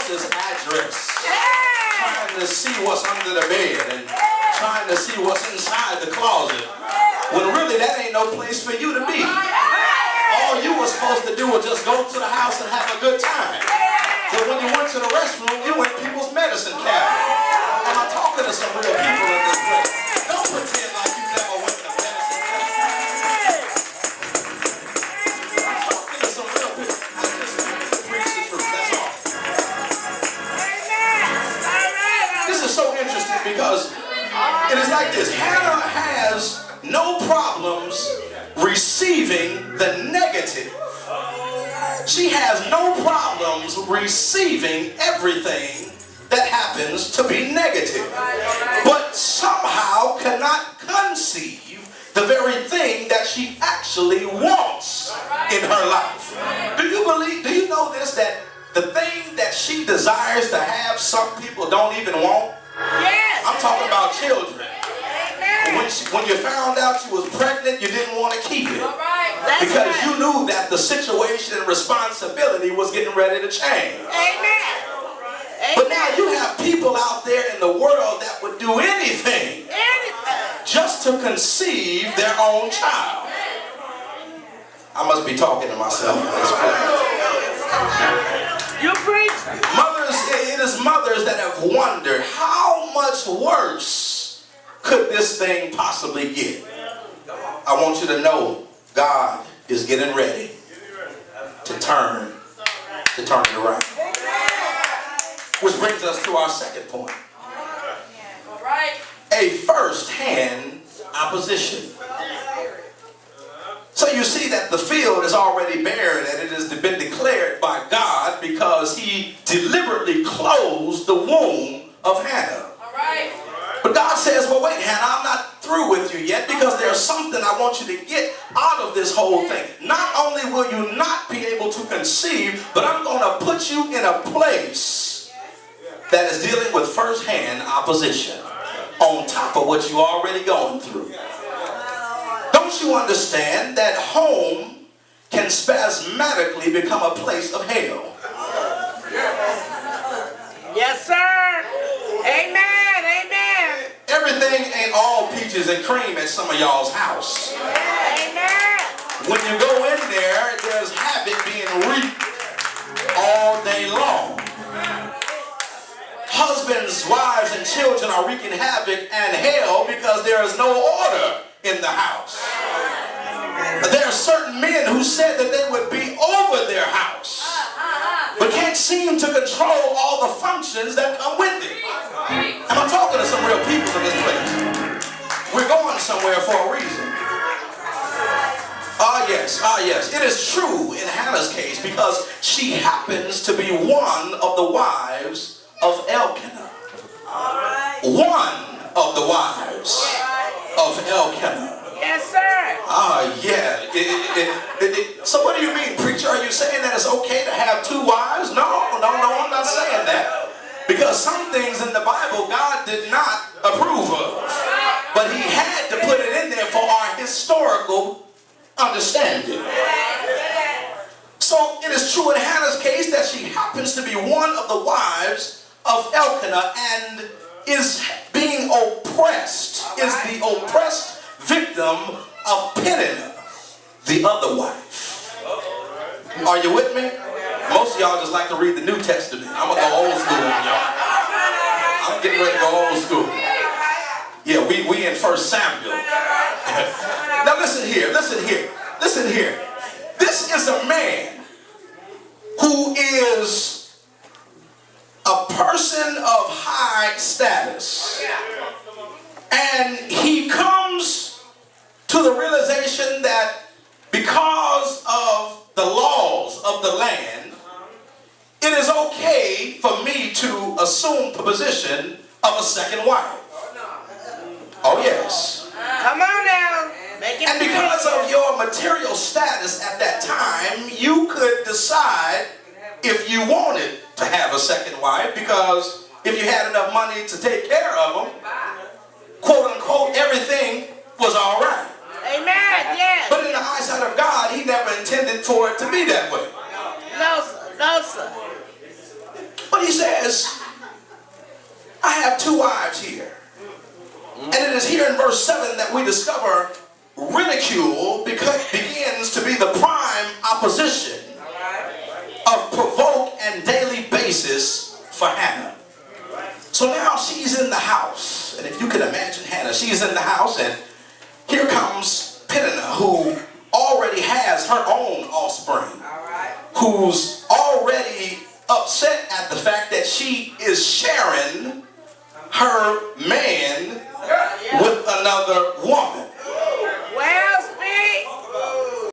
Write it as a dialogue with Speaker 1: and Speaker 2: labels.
Speaker 1: else's address, trying to see what's under the bed and trying to see what's inside the closet, when really that ain't no place for you to be. All you were supposed to do was just go to the house and have a good time. But when you went to the restroom, you went people's medicine cabinet. And I'm talking to some real people in this place. Don't pretend like you never went to medicine cabinet. I'm talking to some real people. I just preach the truth, that's all. This is so interesting because it is like this. Hannah has no problems receiving the negative. She has no problems receiving everything that happens to be negative, but somehow cannot conceive the very thing that she actually wants in her life. Do you know this, that the thing that she desires to have, some people don't even want? Yes. I'm talking about children. When you found out she was pregnant, you didn't want to keep it. Because you knew that the situation and responsibility was getting ready to change. Amen. But now you have people out there in the world that would do anything just to conceive their own child. I must be talking to myself in this place. You preach. Mothers, it is mothers that have wondered how much worse could this thing possibly get. I want you to know God is getting ready to turn it around. Which brings us to our second point. A first-hand opposition. So you see that the field is already bare, that it has been declared by God because he deliberately closed the womb of Hannah. But God says, well, wait, Hannah, I'm not through with you yet, because there's something I want you to get out of this whole thing. Not only will you not be able to conceive, but I'm going to put you in a place that is dealing with first-hand opposition on top of what you're already going through. Don't you understand that home can spasmodically become a place of hell?
Speaker 2: Yes, sir. Amen.
Speaker 1: Everything ain't all peaches and cream at some of y'all's house. Amen. When you go in there, there's havoc being reaped all day long. Husbands, wives, and children are wreaking havoc and hell because there is no order in the house. There are certain men who said that they would be over their house, but can't seem to control all the functions that come with it. And I'm talking to some real people in this place. We're going somewhere for a reason. Yes. It is true in Hannah's case because she happens to be one of the wives of Elkanah. One of the wives of Elkanah.
Speaker 2: Yes, sir.
Speaker 1: So what do you mean, preacher? Are you saying that it's okay to have two wives? No, I'm not saying that. Because some things in the Bible God did not approve of. But he had to put it in there for our historical understanding. So it is true in Hannah's case that she happens to be one of the wives of Elkanah and is being oppressed, is the oppressed victim of Peninnah, the other wife. Are you with me? Most of y'all just like to read the New Testament. I'm going to go old school on y'all. I'm getting ready to go old school. Yeah, we in 1 Samuel. Now listen here. This is a man who is a person of high status. And he comes to the realization that because of the laws of the land, it is okay for me to assume the position of a second wife. Oh yes.
Speaker 2: Come on now.
Speaker 1: And because of your material status at that time, you could decide if you wanted to have a second wife, because if you had enough money to take care of them, quote unquote, everything was all right.
Speaker 2: Amen. Yes.
Speaker 1: But in the eyesight of God, he never intended for it to be that way.
Speaker 2: No, sir. No, sir.
Speaker 1: But he said, says, I have two wives here. And it is here in verse 7 that we discover ridicule begins to be the prime opposition of provoke and daily basis for Hannah. So now she's in the house. And if you can imagine Hannah, she's in the house, and here comes Peninnah, who already has her own offspring, who's already upset at the fact that she is sharing